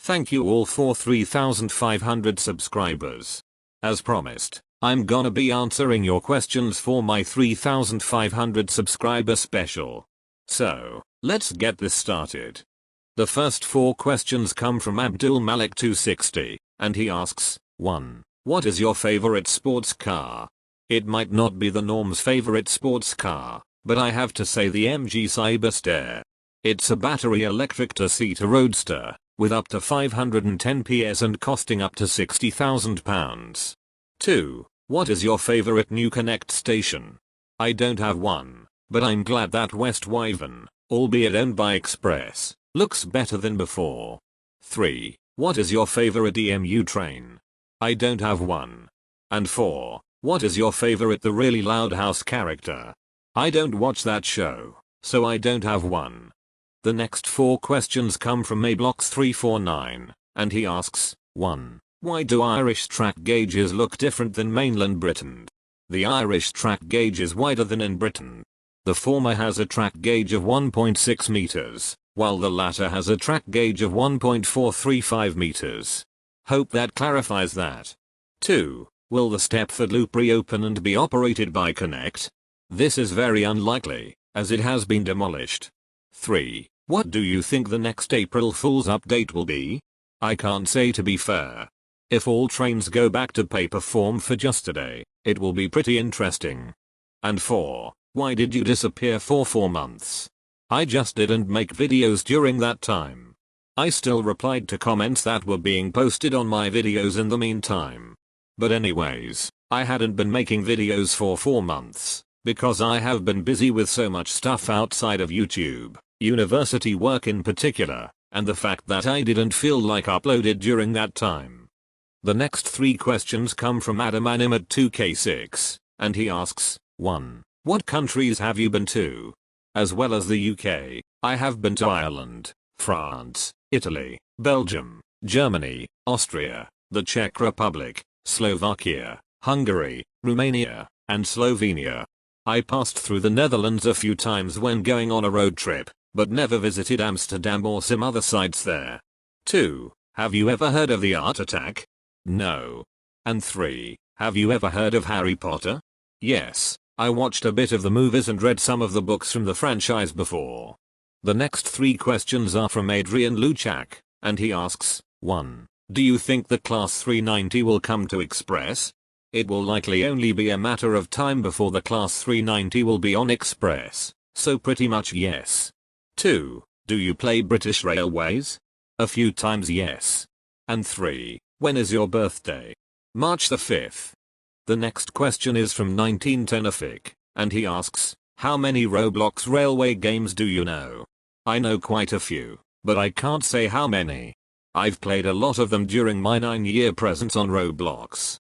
Thank you all for 3,500 subscribers. As promised, I'm gonna be answering your questions for my 3,500 subscriber special. So, let's get this started. The first 4 questions come from Abdul Malik 260, and he asks, 1. What is your favorite sports car? It might not be the norm's favorite sports car, but I have to say the MG Cyberster. It's a battery electric two-seater roadster, with up to 510 PS and costing up to £60,000. 2. What is your favorite new Connect station? I don't have one, but I'm glad that West Wyvern, albeit owned by Express, looks better than before. 3. What is your favorite EMU train? I don't have one. And 4. What is your favorite The Really Loud House character? I don't watch that show, so I don't have one. The next 4 questions come from Mablocks349, and he asks, 1. Why do Irish track gauges look different than mainland Britain? The Irish track gauge is wider than in Britain. The former has a track gauge of 1.6 meters, while the latter has a track gauge of 1.435 meters. Hope that clarifies that. 2. Will the Stepford Loop reopen and be operated by Connect? This is very unlikely, as it has been demolished. 3. What do you think the next April Fool's update will be? I can't say, to be fair. If all trains go back to paper form for just a day, it will be pretty interesting. And 4. Why did you disappear for 4 months? I just didn't make videos during that time. I still replied to comments that were being posted on my videos in the meantime. But anyways, I hadn't been making videos for 4 months, because I have been busy with so much stuff outside of YouTube, university work in particular, and the fact that I didn't feel like uploaded during that time. The next 3 questions come from AdamAnimat2K6, and he asks, 1. What countries have you been to? As well as the UK, I have been to Ireland, France, Italy, Belgium, Germany, Austria, the Czech Republic, Slovakia, Hungary, Romania, and Slovenia. I passed through the Netherlands a few times when going on a road trip, but never visited Amsterdam or some other sites there. 2. Have you ever heard of the Art Attack? No. And 3. Have you ever heard of Harry Potter? Yes, I watched a bit of the movies and read some of the books from the franchise before. The next 3 questions are from Adrian Luchak, and he asks, 1. Do you think the Class 390 will come to Express? It will likely only be a matter of time before the Class 390 will be on Express, so pretty much yes. 2. Do you play British Railways? A few times, yes. And 3. When is your birthday? March the 5th. The next question is from 19Tenafik, and he asks, how many Roblox railway games do you know? I know quite a few, but I can't say how many. I've played a lot of them during my 9-year presence on Roblox.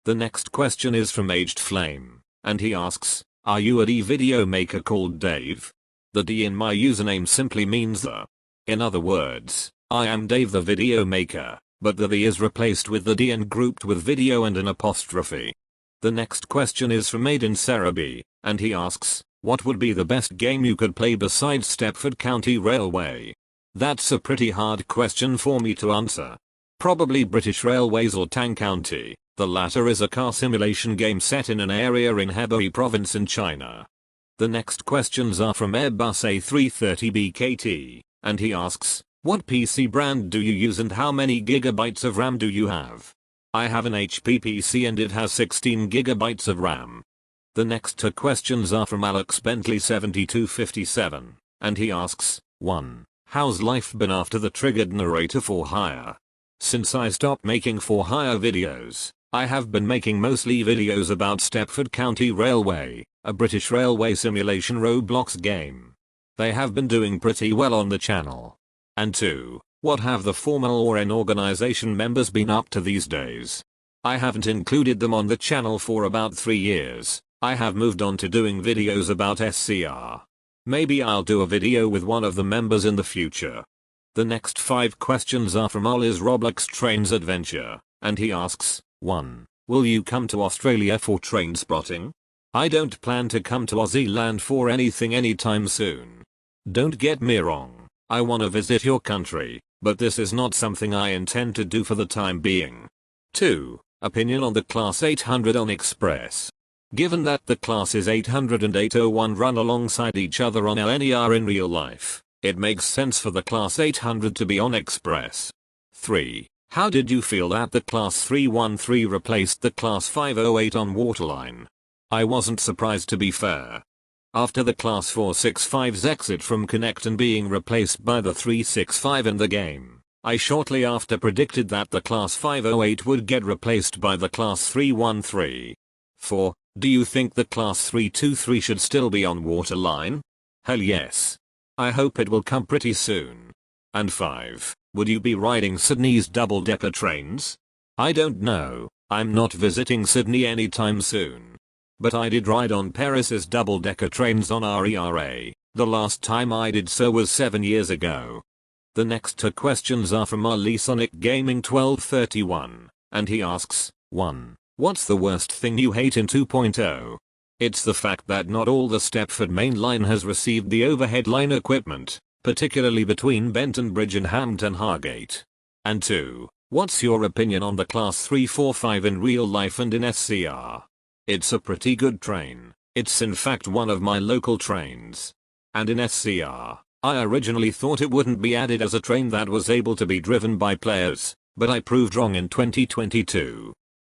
The next question is from Aged Flame, and he asks, are you a D video maker called Dave? The D in my username simply means the. In other words, I am Dave the video maker, but the is replaced with the D and grouped with video and an apostrophe. The next question is from Aiden Sarabi, and he asks, what would be the best game you could play besides Stepford County Railway? That's a pretty hard question for me to answer. Probably British Railways or Tang County. The latter is a car simulation game set in an area in Hebei province in China. The next questions are from Airbus A330BKT, and he asks, what PC brand do you use and how many gigabytes of RAM do you have? I have an HP PC and it has 16 gigabytes of RAM. The next 2 questions are from Alex Bentley 7257, and he asks, 1. How's life been after the triggered narrator for hire? Since I stopped making for hire videos, I have been making mostly videos about Stepford County Railway, a British railway simulation Roblox game. They have been doing pretty well on the channel. And 2. What have the formal or an organization members been up to these days? I haven't included them on the channel for about 3 years. I have moved on to doing videos about SCR. Maybe I'll do a video with one of the members in the future. The next 5 questions are from Ollie's Roblox Trains Adventure, and he asks, 1. Will you come to Australia for train spotting? I don't plan to come to Aussie land for anything anytime soon. Don't get me wrong, I wanna visit your country, but this is not something I intend to do for the time being. 2. Opinion on the Class 800 on Express. Given that the classes 800 and 801 run alongside each other on LNER in real life, it makes sense for the Class 800 to be on Express. 3. How did you feel that the Class 313 replaced the Class 508 on Waterline? I wasn't surprised, to be fair. After the Class 465's exit from Connect and being replaced by the 365 in the game, I shortly after predicted that the Class 508 would get replaced by the Class 313. 4. Do you think the Class 323 should still be on Waterline? Hell yes. I hope it will come pretty soon. And 5. Would you be riding Sydney's double-decker trains? I don't know, I'm not visiting Sydney anytime soon. But I did ride on Paris's double-decker trains on RERA. The last time I did so was 7 years ago. The next 2 questions are from Ali Sonic Gaming 1231, and he asks, 1. What's the worst thing you hate in 2.0? It's the fact that not all the Stepford main line has received the overhead line equipment, particularly between Benton Bridge and Hampton Hargate. And 2. What's your opinion on the Class 345 in real life and in SCR? It's a pretty good train. It's in fact one of my local trains. And in SCR, I originally thought it wouldn't be added as a train that was able to be driven by players, but I proved wrong in 2022.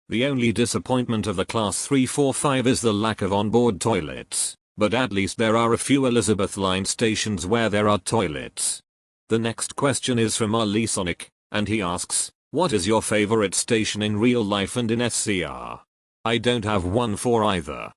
The only disappointment of the Class 345 is the lack of onboard toilets, but at least there are a few Elizabeth Line stations where there are toilets. The next question is from Ali Sonic, and he asks, what is your favorite station in real life and in SCR? I don't have one for either.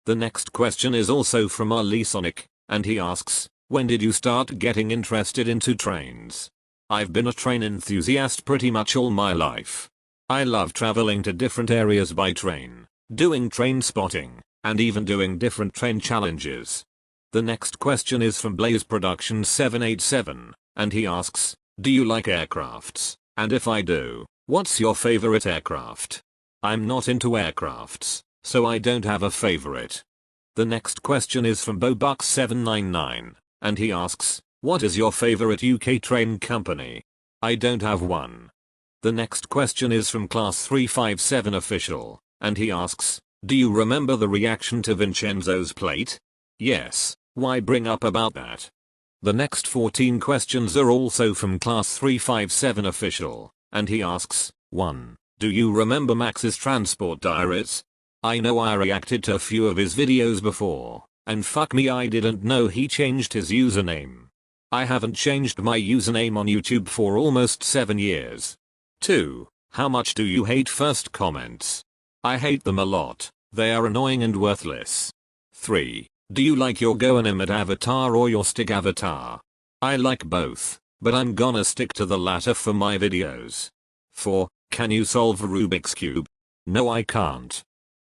The next question is also from Ali Sonic, and he asks, when did you start getting interested into trains? I've been a train enthusiast pretty much all my life. I love traveling to different areas by train, doing train spotting, and even doing different train challenges. The next question is from Blaze Productions 787, and he asks, do you like aircrafts? And if I do, what's your favorite aircraft? I'm not into aircrafts, so I don't have a favorite. The next question is from Bobuck799, and he asks, what is your favorite UK train company? I don't have one. The next question is from Class 357 Official, and he asks, do you remember the reaction to Vincenzo's plate? Yes, why bring up about that? The next 14 questions are also from Class 357 Official, and he asks, 1. Do you remember Max's Transport Diaries? I know I reacted to a few of his videos before, and fuck me, I didn't know he changed his username. I haven't changed my username on YouTube for almost 7 years. 2. How much do you hate first comments? I hate them a lot, they are annoying and worthless. 3. Do you like your GoAnimate avatar or your stick avatar? I like both, but I'm gonna stick to the latter for my videos. 4. Can you solve a Rubik's Cube? No, I can't.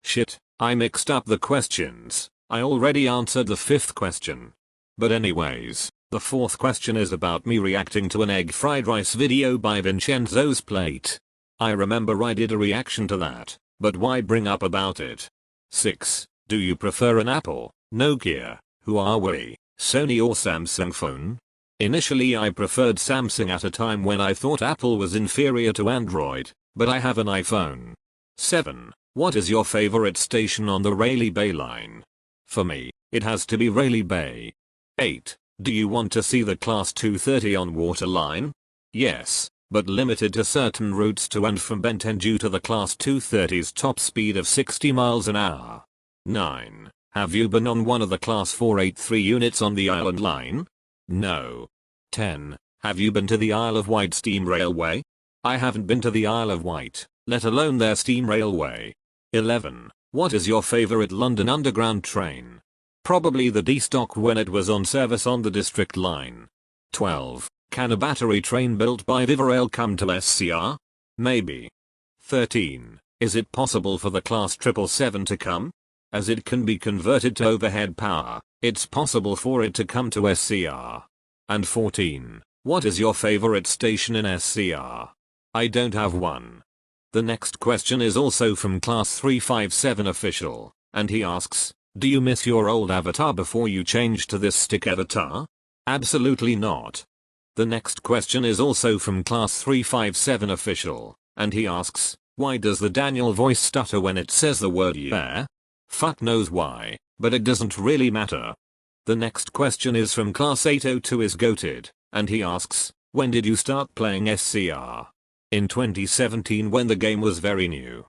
Shit, I mixed up the questions. I already answered the 5th question. But anyways, the 4th question is about me reacting to an egg fried rice video by Vincenzo's Plate. I remember I did a reaction to that, but why bring up about it? 6. Do you prefer an Apple, Nokia, Huawei, Sony or Samsung phone? Initially I preferred Samsung at a time when I thought Apple was inferior to Android, but I have an iPhone. 7. What is your favorite station on the Rayleigh Bay line? For me, it has to be Rayleigh Bay. 8. Do you want to see the Class 230 on Waterline? Yes, but limited to certain routes to and from Benton due to the Class 230's top speed of 60 miles an hour. 9. Have you been on one of the Class 483 units on the Island Line? No. 10. Have you been to the Isle of Wight Steam Railway? I haven't been to the Isle of Wight, let alone their steam railway. 11. What is your favorite London Underground train? Probably the D-Stock when it was on service on the District Line. 12. Can a battery train built by Vivarail come to SCR? Maybe. 13. Is it possible for the Class 777 to come? As it can be converted to overhead power, it's possible for it to come to SCR. And 14. What is your favorite station in SCR? I don't have one. The next question is also from Class 357 Official, and he asks, do you miss your old avatar before you changed to this stick avatar? Absolutely not. The next question is also from class 357 official, and he asks, why does the Daniel voice stutter when it says the word yeah? Fuck knows why, but it doesn't really matter. The next question is from class 802 is goated, and he asks, when did you start playing SCR? In 2017 when the game was very new.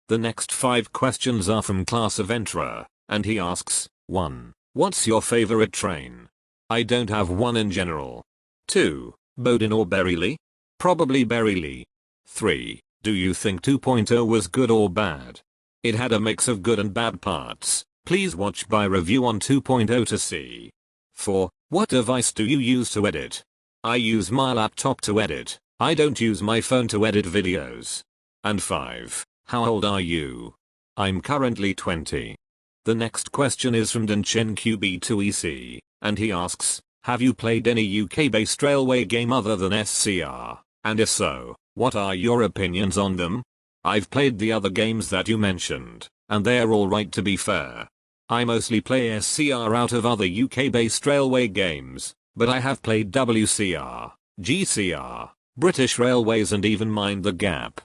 The next 5 questions are from class Aventura, and he asks, 1. What's your favorite train? I don't have one in general. 2. Bowden or Beryley? Probably Beryley. 3. Do you think 2.0 was good or bad? It had a mix of good and bad parts. Please watch my review on 2.0 to see. 4. What device do you use to edit? I use my laptop to edit. I don't use my phone to edit videos. And 5. How old are you? I'm currently 20. The next question is from Dunchen QB2EC, and he asks, have you played any UK-based railway game other than SCR, and if so, what are your opinions on them? I've played the other games that you mentioned, and they're alright to be fair. I mostly play SCR out of other UK-based railway games, but I have played WCR, GCR, British Railways and even Mind the Gap.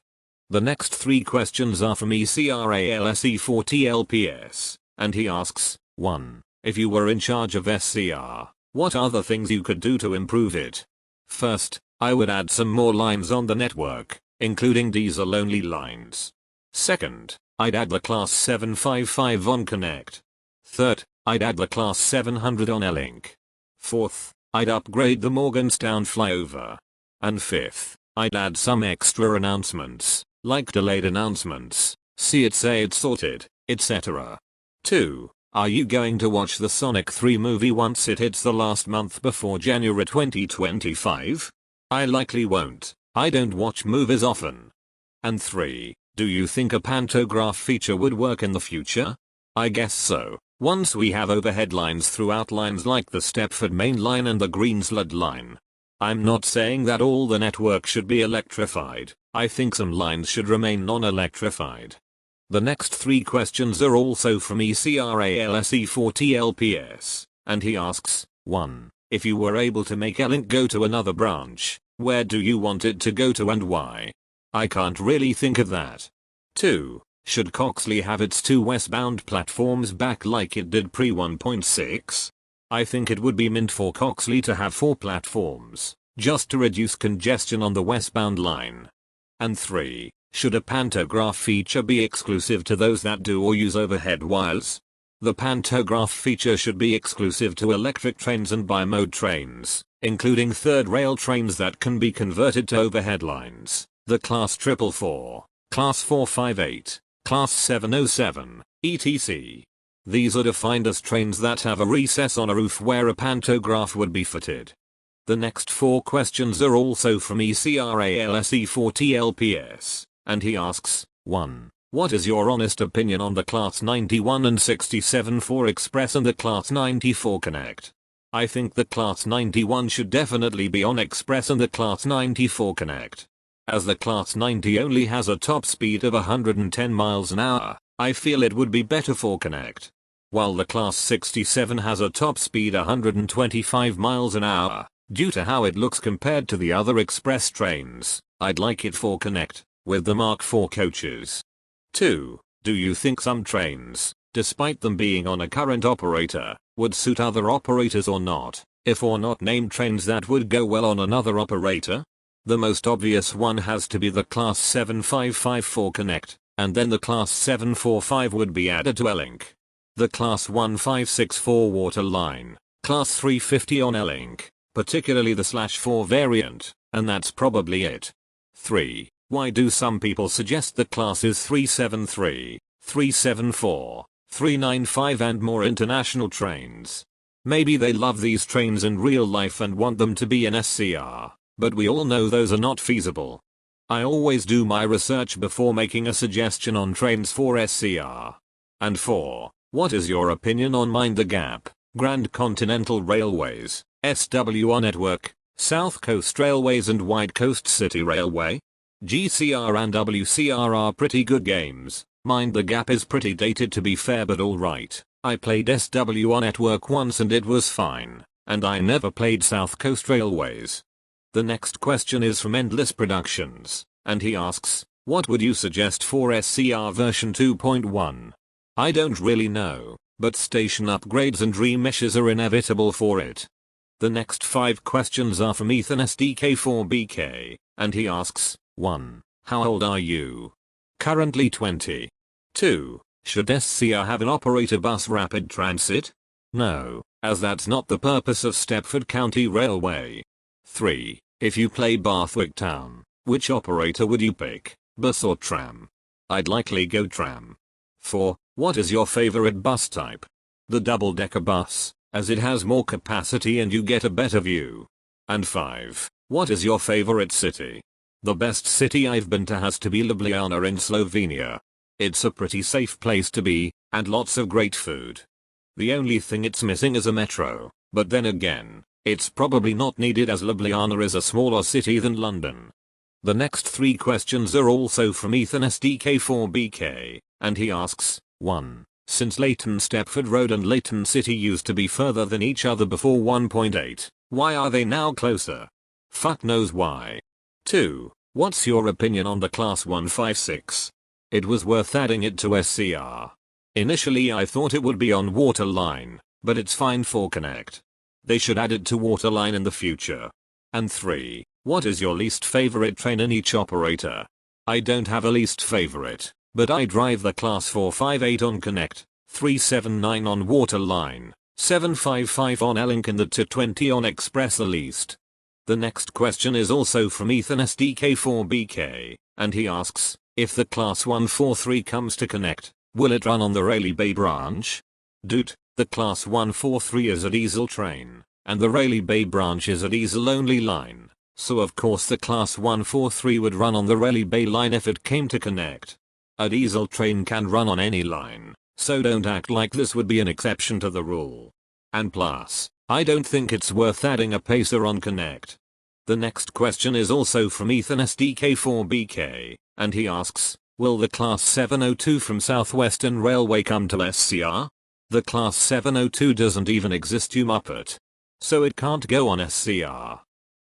The next 3 questions are from ECRALSE40LPS, and he asks, 1. If you were in charge of SCR, what other things you could do to improve it? First, I would add some more lines on the network, including diesel-only lines. Second, I'd add the class 755 on Connect. Third, I'd add the class 700 on L-Link. Fourth, I'd upgrade the Morganstown flyover. And fifth, I'd add some extra announcements, like delayed announcements, see it say it sorted, etc. 2. Are you going to watch the Sonic 3 movie once it hits the last month before January 2025? I likely won't. I don't watch movies often. And 3. Do you think a pantograph feature would work in the future? I guess so. Once we have overhead lines throughout lines like the Stepford Main Line and the Greensland Line. I'm not saying that all the network should be electrified. I think some lines should remain non-electrified. The next 3 questions are also from ECRALSE40LPS, and he asks, 1. If you were able to make L-Link go to another branch, where do you want it to go to and why? I can't really think of that. 2. Should Coxley have its 2 westbound platforms back like it did pre 1.6? I think it would be mint for Coxley to have 4 platforms, just to reduce congestion on the westbound line. And 3. Should a pantograph feature be exclusive to those that do or use overhead wires? The pantograph feature should be exclusive to electric trains and bi-mode trains, including third rail trains that can be converted to overhead lines, the Class 444, Class 458, Class 707, etc. These are defined as trains that have a recess on a roof where a pantograph would be fitted. The next 4 questions are also from ECRALSE40LPS, and he asks, 1. What is your honest opinion on the Class 91 and 67 for Express and the Class 94 Connect? I think the Class 91 should definitely be on Express and the Class 94 Connect. As the Class 90 only has a top speed of 110 miles an hour, I feel it would be better for Connect. While the Class 67 has a top speed 125 miles an hour, due to how it looks compared to the other express trains, I'd like it for Connect, with the Mark IV coaches. 2. Do you think some trains, despite them being on a current operator, would suit other operators or not? If or not named trains that would go well on another operator? The most obvious one has to be the Class 7554 Connect, and then the Class 745 would be added to L-Link. The Class 1564 Water Line, Class 350 on L-Link, particularly the /4 variant, and that's probably it. 3. Why do some people suggest that classes 373, 374, 395 and more international trains? Maybe they love these trains in real life and want them to be in SCR, but we all know those are not feasible. I always do my research before making a suggestion on trains for SCR. And 4. What is your opinion on Mind the Gap, Grand Continental Railways, SWR Network, South Coast Railways and Wide Coast City Railway? GCR and WCR are pretty good games. Mind the Gap is pretty dated to be fair but alright. I played SWR Network once and it was fine, and I never played South Coast Railways. The next question is from Endless Productions, and he asks, what would you suggest for SCR version 2.1? I don't really know, but station upgrades and remeshes are inevitable for it. The next 5 questions are from Ethan SDK4BK, and he asks, 1. How old are you? Currently 20. 2. Should SCR have an operator bus rapid transit? No, as that's not the purpose of Stepford County Railway. 3. If you play Bathwick Town, which operator would you pick, bus or tram? I'd likely go tram. 4. What is your favorite bus type? The double-decker bus, as it has more capacity and you get a better view. And 5. What is your favorite city? The best city I've been to has to be Ljubljana in Slovenia. It's a pretty safe place to be, and lots of great food. The only thing it's missing is a metro, but then again, it's probably not needed as Ljubljana is a smaller city than London. The next 3 questions are also from Ethan SDK4BK, and he asks, 1. Since Leighton Stepford Road and Leighton City used to be further than each other before 1.8, why are they now closer? Fuck knows why. 2. What's your opinion on the Class 156? It was worth adding it to SCR. Initially I thought it would be on Waterline, but it's fine for Connect. They should add it to Waterline in the future. And 3. What is your least favorite train in each operator? I don't have a least favorite, but I drive the Class 458 on Connect, 379 on Waterline, 755 on L-Link and the 220 on Express the least. The next question is also from Ethan SDK4BK, and he asks, if the Class 143 comes to Connect, will it run on the Rayleigh Bay branch? Dude, the Class 143 is a diesel train, and the Rayleigh Bay branch is a diesel-only line, so of course the Class 143 would run on the Rayleigh Bay line if it came to Connect. A diesel train can run on any line, so don't act like this would be an exception to the rule. And plus, I don't think it's worth adding a pacer on Connect. The next question is also from Ethan SDK4BK, and he asks, will the Class 702 from Southwestern Railway come to SCR? The Class 702 doesn't even exist, you muppet. So it can't go on SCR.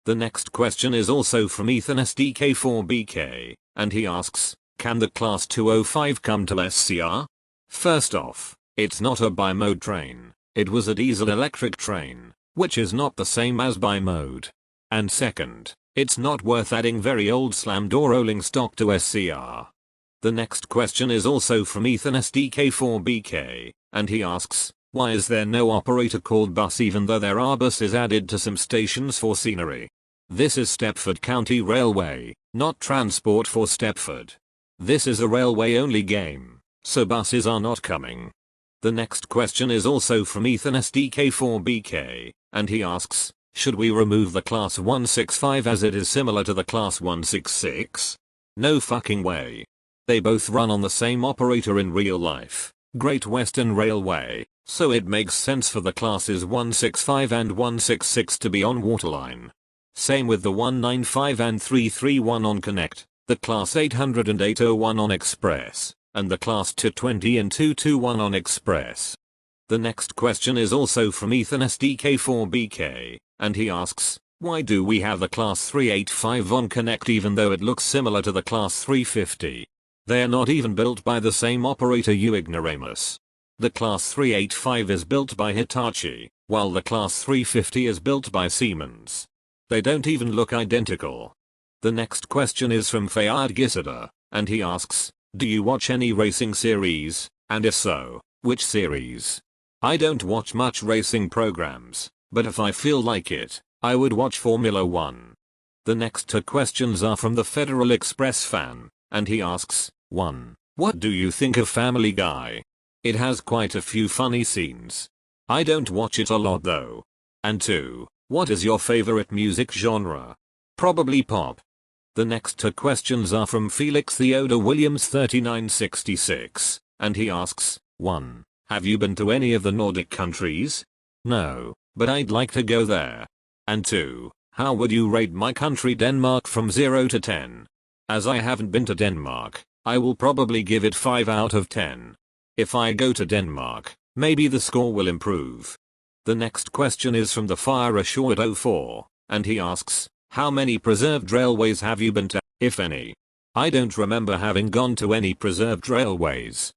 The next question is also from Ethan SDK4BK, and he asks, can the Class 205 come to SCR? First off, it's not a bimode train, it was a diesel-electric train, which is not the same as bimode. And second, it's not worth adding very old slam-door rolling stock to SCR. The next question is also from Ethan SDK4BK, and he asks, why is there no operator called bus even though there are buses added to some stations for scenery? This is Stepford County Railway, not Transport for Stepford. This is a railway-only game, so buses are not coming. The next question is also from Ethan SDK4BK, and he asks, should we remove the Class 165 as it is similar to the Class 166? No fucking way. They both run on the same operator in real life, Great Western Railway, so it makes sense for the classes 165 and 166 to be on Waterline. Same with the 195 and 331 on Connect, the Class 800 and 801 on Express, and the Class 220 and 221 on Express. The next question is also from Ethan SDK4BK, and he asks, why do we have the Class 385 on Connect even though it looks similar to the Class 350? They are not even built by the same operator, you ignoramus. The Class 385 is built by Hitachi, while the Class 350 is built by Siemens. They don't even look identical. The next question is from Fayad Gisada, and he asks, do you watch any racing series, and if so, which series? I don't watch much racing programs, but if I feel like it, I would watch Formula 1. The next 2 questions are from the Federal Express fan, and he asks, 1. What do you think of Family Guy? It has quite a few funny scenes. I don't watch it a lot though. And 2. What is your favorite music genre? Probably pop. The next 2 questions are from Felix Theodore Williams 3966, and he asks, 1. Have you been to any of the Nordic countries? No, but I'd like to go there. And 2. How would you rate my country Denmark from 0 to 10? As I haven't been to Denmark, I will probably give it 5 out of 10. If I go to Denmark, maybe the score will improve. The next question is from the Fire Assured 04, and he asks, How many preserved railways have you been to, if any? I don't remember having gone to any preserved railways.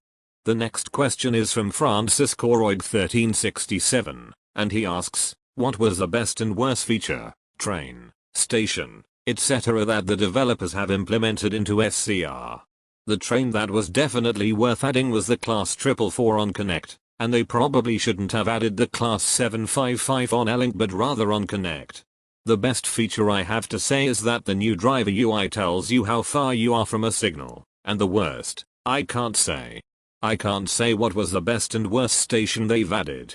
The next question is from Francis Coroyd 1367, and he asks, what was the best and worst feature, train, station, etc. that the developers have implemented into SCR? The train that was definitely worth adding was the Class 444 on Connect, and they probably shouldn't have added the Class 755 on L-Link but rather on Connect. The best feature I have to say is that the new driver UI tells you how far you are from a signal, and the worst, I can't say. I can't say what was the best and worst station they've added.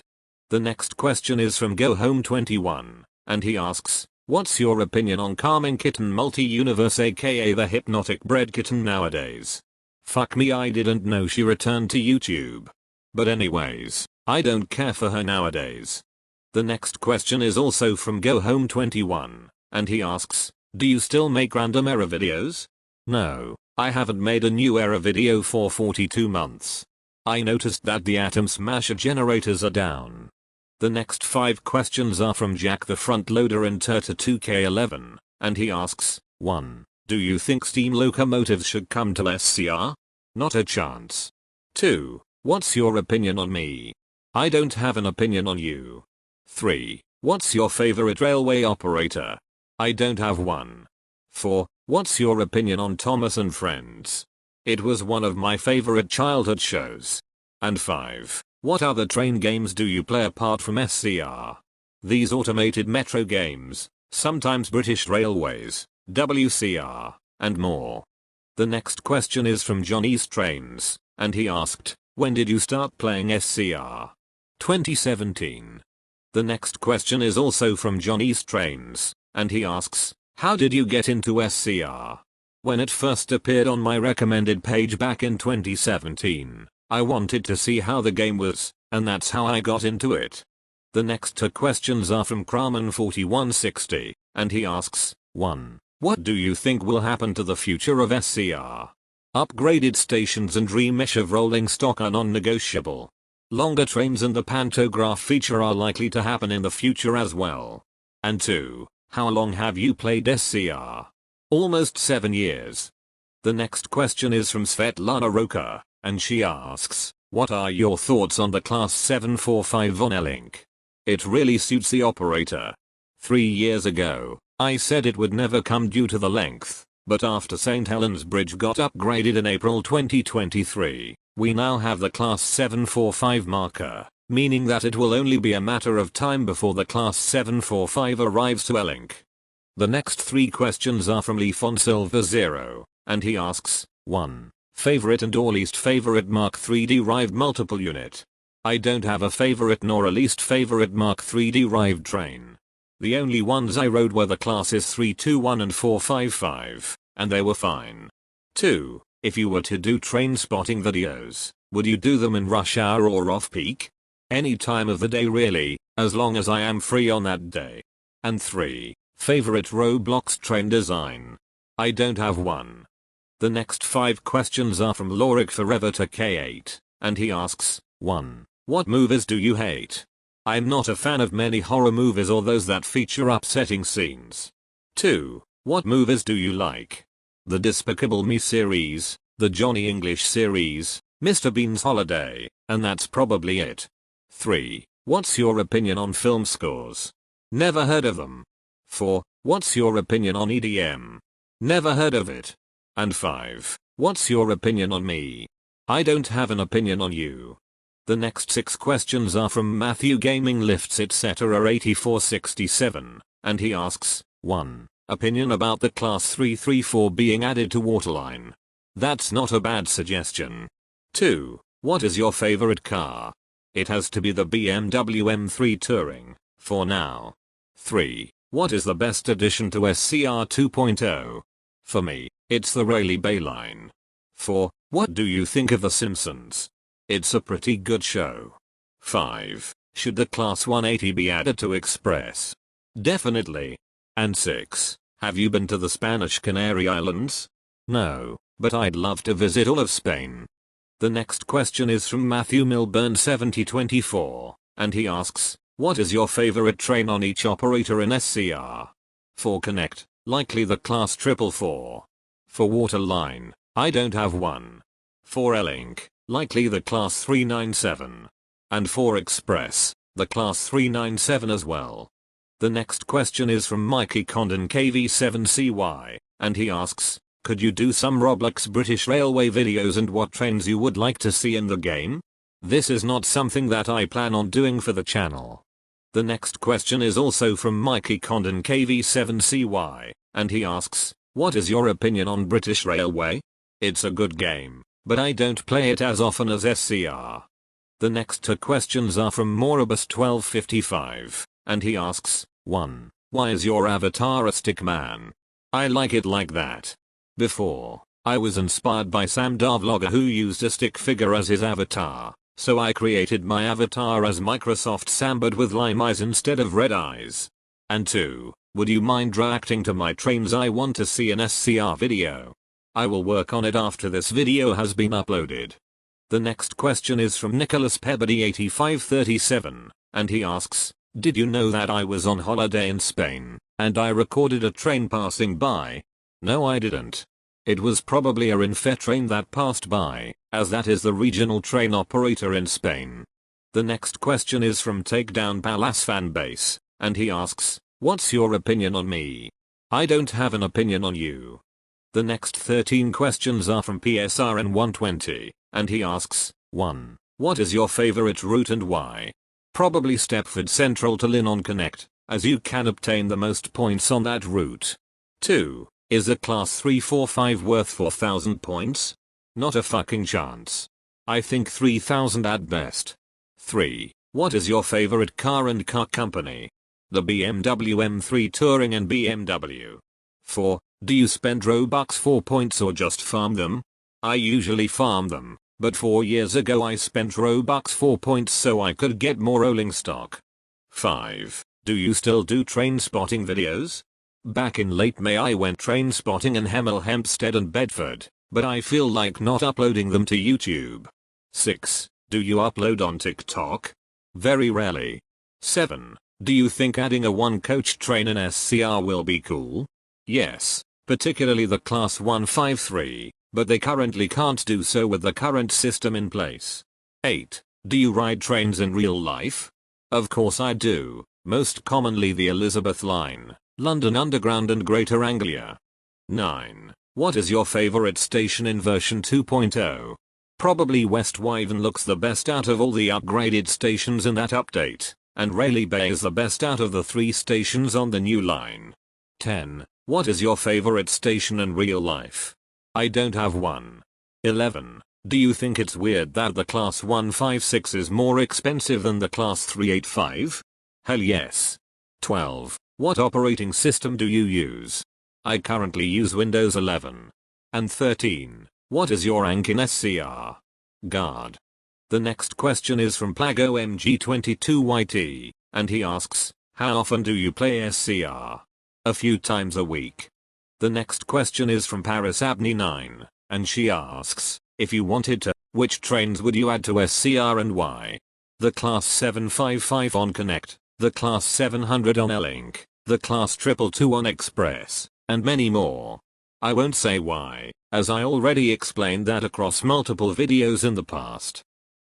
The next question is from GoHome21, and he asks, what's your opinion on Calming Kitten Multi-Universe aka the Hypnotic Bread Kitten nowadays? Fuck me, I didn't know she returned to YouTube. But anyways, I don't care for her nowadays. The next question is also from GoHome21, and he asks, do you still make random error videos? No, I haven't made a new error video for 42 months. I noticed that the Atom Smasher generators are down. The next 5 questions are from Jack the Front Loader in Turta 2K11, and he asks, 1. Do you think steam locomotives should come to SCR? Not a chance. 2. What's your opinion on me? I don't have an opinion on you. 3. What's your favorite railway operator? I don't have one. 4. What's your opinion on Thomas and Friends? It was one of my favorite childhood shows. And 5. What other train games do you play apart from SCR? These automated metro games, sometimes British Railways, WCR, and more. The next question is from Johnny's Trains, and he asked, when did you start playing SCR? 2017. The next question is also from Johnny's Trains, and he asks, how did you get into SCR? When it first appeared on my recommended page back in 2017, I wanted to see how the game was, and that's how I got into it. The next 2 questions are from Kraman4160, and he asks, 1. What do you think will happen to the future of SCR? Upgraded stations and remesh of rolling stock are non-negotiable. Longer trains and the pantograph feature are likely to happen in the future as well. And 2. How long have you played SCR? Almost 7 years. The next question is from Svetlana Roka, and she asks, what are your thoughts on the Class 745 on L-Link? It really suits the operator. 3 years ago, I said it would never come due to the length, but after St. Helens Bridge got upgraded in April 2023, we now have the Class 745 marker, meaning that it will only be a matter of time before the Class 745 arrives to L-Link. The next 3 questions are from LeFonsilva0, and he asks, 1. Favorite and or least favorite Mark III derived multiple unit? I don't have a favorite nor a least favorite Mark III derived train. The only ones I rode were the classes 321 and 455, and they were fine. 2. If you were to do train spotting videos, would you do them in rush hour or off-peak? Any time of the day really, as long as I am free on that day. And 3. Favorite Roblox train design? I don't have one. The next 5 questions are from Lorik Forever to K8, and he asks, 1. What movies do you hate? I'm not a fan of many horror movies or those that feature upsetting scenes. 2. What movies do you like? The Despicable Me series, the Johnny English series, Mr. Bean's Holiday, and that's probably it. 3. What's your opinion on film scores? Never heard of them. 4. What's your opinion on EDM? Never heard of it. And 5. What's your opinion on me? I don't have an opinion on you. The next 6 questions are from Matthew Gaming Lifts etc 8467, and he asks, 1. Opinion about the Class 334 being added to Waterline. That's not a bad suggestion. 2. What is your favorite car? It has to be the BMW M3 Touring, for now. 3. What is the best addition to SCR 2.0? For me, it's the Rayleigh Bay line. 4. What do you think of The Simpsons? It's a pretty good show. 5. Should the Class 180 be added to Express? Definitely. And 6. Have you been to the Spanish Canary Islands? No, but I'd love to visit all of Spain. The next question is from Matthew Milburn 7024, and he asks, what is your favorite train on each operator in SCR? For Connect, likely the class 444. For Waterline, I don't have one. For L-Link, likely the class 397. And for Express, the class 397 as well. The next question is from Mikey Condon KV7CY, and he asks, could you do some Roblox British Railway videos and what trains you would like to see in the game? This is not something that I plan on doing for the channel. The next question is also from Mikey Condon KV7CY, and he asks, what is your opinion on British Railway? It's a good game, but I don't play it as often as SCR. The next two questions are from Moribus1255, and he asks, 1. Why is your avatar a stick man? I like it like that. Before, I was inspired by Sam Vlogger who used a stick figure as his avatar, so I created my avatar as Microsoft Sam but with lime eyes instead of red eyes. And 2. Would you mind reacting to my trains? I want to see an SCR video. I will work on it after this video has been uploaded. The next question is from Nicholas Pebbody 8537, and he asks, did you know that I was on holiday in Spain, and I recorded a train passing by? No, I didn't. It was probably a Renfe train that passed by, as that is the regional train operator in Spain. The next question is from Takedown Palace Fanbase, and he asks, what's your opinion on me? I don't have an opinion on you. The next 13 questions are from PSRN120, and he asks, 1. What is your favorite route and why? Probably Stepford Central to Lynn on Connect, as you can obtain the most points on that route. 2. Is a class 345 worth 4,000 points? Not a fucking chance. I think 3,000 at best. 3. What is your favorite car and car company? The BMW M3 Touring and BMW. 4. Do you spend Robux for points or just farm them? I usually farm them, but 4 years ago I spent Robux for points so I could get more rolling stock. 5. Do you still do train spotting videos? Back in late May I went train spotting in Hemel Hempstead and Bedford, but I feel like not uploading them to YouTube. 6. Do you upload on TikTok? Very rarely. 7. Do you think adding a one-coach train in SCR will be cool? Yes, particularly the class 153, but they currently can't do so with the current system in place. 8. Do you ride trains in real life? Of course I do, most commonly the Elizabeth Line, London Underground and Greater Anglia. 9. What is your favorite station in version 2.0? Probably West Wyvern looks the best out of all the upgraded stations in that update, and Rayleigh Bay is the best out of the 3 stations on the new line. 10. What is your favorite station in real life? I don't have one. 11. Do you think it's weird that the class 156 is more expensive than the class 385? Hell yes. 12. What operating system do you use? I currently use Windows 11. And 13. What is your rank in SCR? Guard. The next question is from PlagOMG22YT, and he asks, how often do you play SCR? A few times a week. The next question is from Paris Abney 9, and she asks, if you wanted to, which trains would you add to SCR and why? The class 755 on Connect, the class 700 on L-Link, the class 222 on Express, and many more. I won't say why, as I already explained that across multiple videos in the past.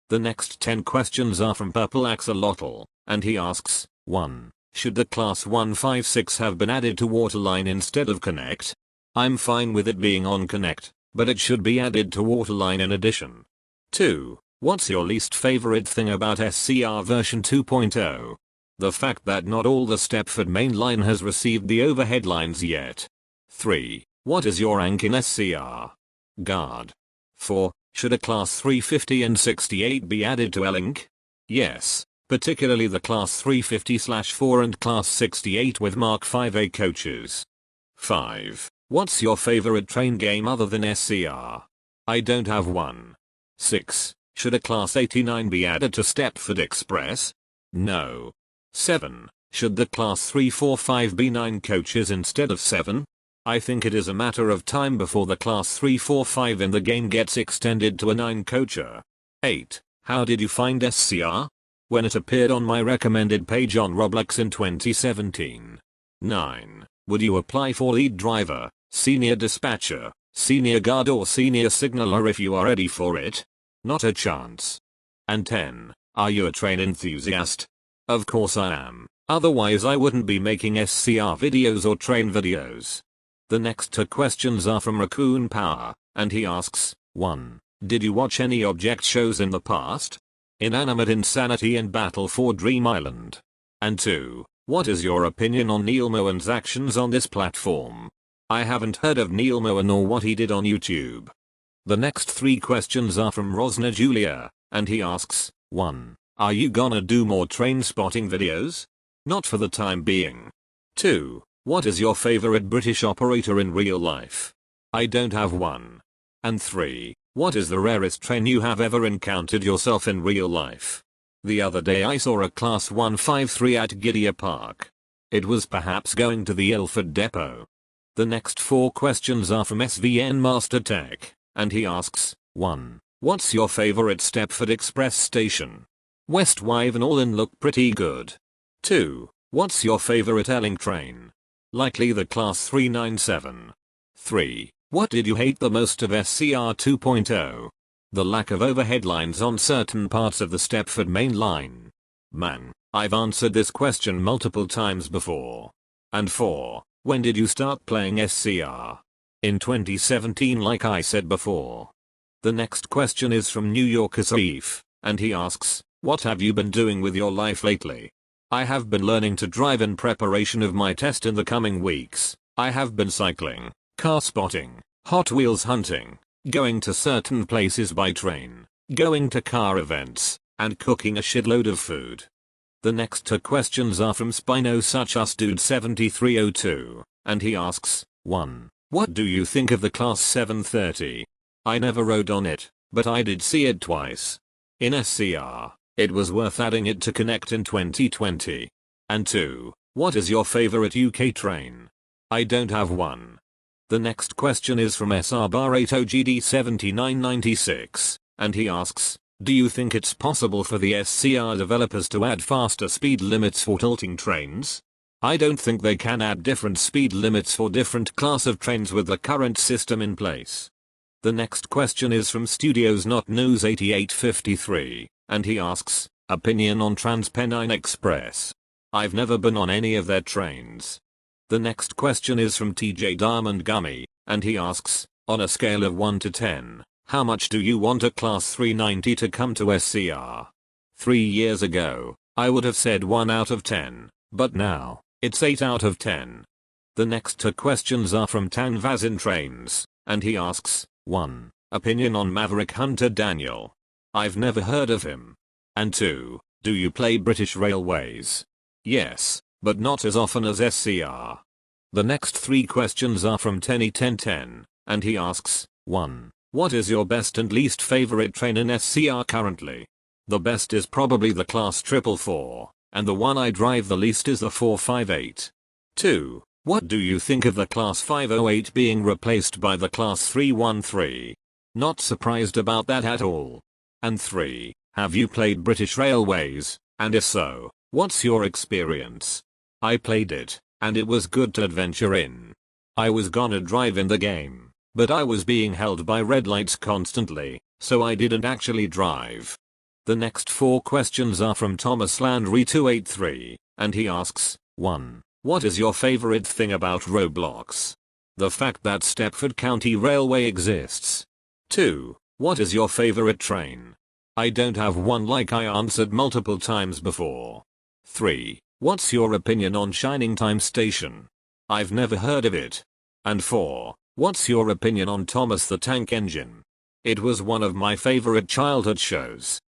The next 10 questions are from Purple Axolotl, and he asks, 1. Should the class 156 have been added to Waterline instead of Connect? I'm fine with it being on Connect, but it should be added to Waterline in addition. 2. What's your least favorite thing about SCR version 2.0? The fact that not all the Stepford main line has received the overhead lines yet. 3. What is your rank in SCR? Guard. 4. Should a class 350 and 68 be added to L-Link? Yes, particularly the class 350/4 and class 68 with Mark 5A coaches. 5. What's your favorite train game other than SCR? I don't have one. 6. Should a class 89 be added to Stepford Express? No. 7. Should the class 345 be 9 coaches instead of 7? I think it is a matter of time before the class 345 in the game gets extended to a 9 coacher. 8. How did you find SCR? When it appeared on my recommended page on Roblox in 2017. 9. Would you apply for lead driver, senior dispatcher, senior guard or senior signaler if you are ready for it? Not a chance. And 10. Are you a train enthusiast? Of course I am, otherwise I wouldn't be making SCR videos or train videos. The next 2 questions are from Raccoon Power, and he asks, 1. Did you watch any object shows in the past? Inanimate Insanity and Battle for Dream Island. And 2. What is your opinion on Neil Mohan's actions on this platform? I haven't heard of Neil Mohan or what he did on YouTube. The next 3 questions are from Rosna Julia, and he asks, 1. Are you gonna do more train spotting videos? Not for the time being. 2. What is your favorite British operator in real life? I don't have one. And 3. What is the rarest train you have ever encountered yourself in real life? The other day I saw a Class 153 at Gidea Park. It was perhaps going to the Ilford depot. The next 4 questions are from SVN Master Tech, and he asks, 1. What's your favorite Stepford Express station? West Wyvern look pretty good. 2. What's your favorite Elling train? Likely the Class 397. 3. What did you hate the most of SCR 2.0? The lack of overhead lines on certain parts of the Stepford main line. Man, I've answered this question multiple times before. And 4. When did you start playing SCR? In 2017 like I said before. The next question is from New Yorker Saif, and he asks, what have you been doing with your life lately? I have been learning to drive in preparation of my test in the coming weeks. I have been cycling, car spotting, Hot Wheels hunting, going to certain places by train, going to car events, and cooking a shitload of food. The next 2 questions are from Spino such us dude 7302, and he asks, 1. What do you think of the Class 730? I never rode on it, but I did see it twice. In SCR, it was worth adding it to Connect in 2020. And 2. What is your favorite UK train? I don't have one. The next question is from SR-80GD7996, and he asks, do you think it's possible for the SCR developers to add faster speed limits for tilting trains? I don't think they can add different speed limits for different class of trains with the current system in place. The next question is from Studios Not News 8853, and he asks, opinion on TransPennine Express. I've never been on any of their trains. The next question is from TJ Diamond Gummy, and he asks, on a scale of 1 to 10, how much do you want a Class 390 to come to SCR? 3 years ago, I would have said 1 out of 10, but now, it's 8 out of 10. The next 2 questions are from Tanvazin Trains, and he asks, 1. Opinion on Maverick Hunter Daniel. I've never heard of him. And 2. Do you play British Railways? Yes, but not as often as SCR. The next 3 questions are from Tenny1010, and he asks, 1. What is your best and least favorite train in SCR currently? The best is probably the Class 444, and the one I drive the least is the 458. 2. What do you think of the Class 508 being replaced by the Class 313? Not surprised about that at all. And 3. Have you played British Railways, and if so, what's your experience? I played it, and it was good to adventure in. I was gonna drive in the game, but I was being held by red lights constantly, so I didn't actually drive. The next 4 questions are from Thomas Landry 283, and he asks, 1. What is your favorite thing about Roblox? The fact that Stepford County Railway exists. 2. What is your favorite train? I don't have one like I answered multiple times before. 3. What's your opinion on Shining Time Station? I've never heard of it. And 4. What's your opinion on Thomas the Tank Engine? It was one of my favorite childhood shows.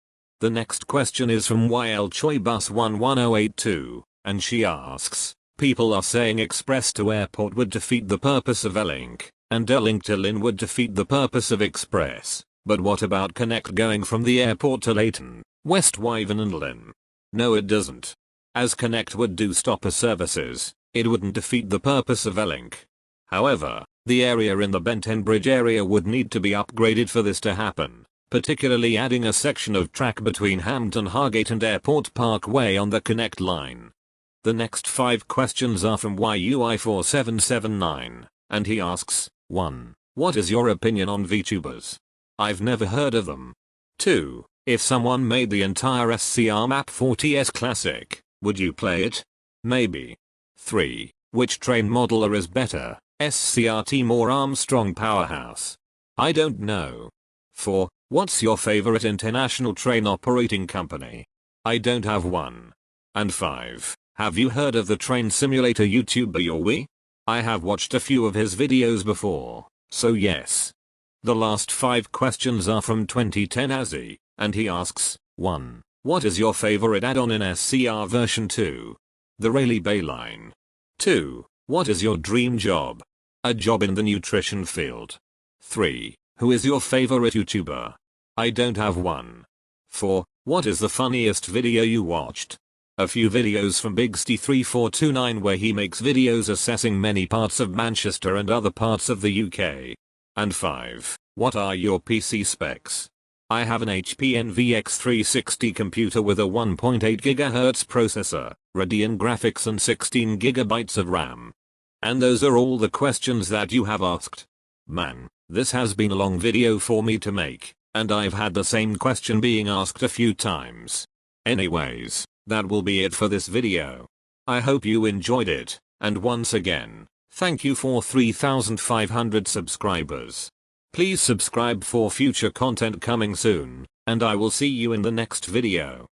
The next question is from YL Choi Bus 11082, and she asks, people are saying Express to Airport would defeat the purpose of L-Link, and L-Link to Lynn would defeat the purpose of Express, but what about Connect going from the airport to Leighton, West Wyvern and Lynn? No it doesn't. As Connect would do stopper services, it wouldn't defeat the purpose of L-Link. However, the area in the Benton Bridge area would need to be upgraded for this to happen, particularly adding a section of track between Hampton Hargate and Airport Parkway on the Connect line. The next 5 questions are from YUI4779, and he asks, 1. What is your opinion on VTubers? I've never heard of them. 2. If someone made the entire SCR map 40S Classic, would you play it? Maybe. 3. Which train modeler is better, SCR-Team or Armstrong Powerhouse? I don't know. 4. What's your favorite international train operating company? I don't have one. And 5. Have you heard of the train simulator YouTuber Yowie? I have watched a few of his videos before, so yes. The last 5 questions are from 2010 Azzy, and he asks, 1. What is your favorite add-on in SCR version 2? The Rayleigh Bay line. 2. What is your dream job? A job in the nutrition field. 3. Who is your favorite YouTuber? I don't have one. 4. What is the funniest video you watched? A few videos from Bigsty3429 where he makes videos assessing many parts of Manchester and other parts of the UK. And 5. What are your PC specs? I have an HP NVX 360 computer with a 1.8 GHz processor, Radeon graphics and 16 GB of RAM. And those are all the questions that you have asked. Man, this has been a long video for me to make, and I've had the same question being asked a few times. Anyways, that will be it for this video. I hope you enjoyed it, and once again, thank you for 3,500 subscribers. Please subscribe for future content coming soon, and I will see you in the next video.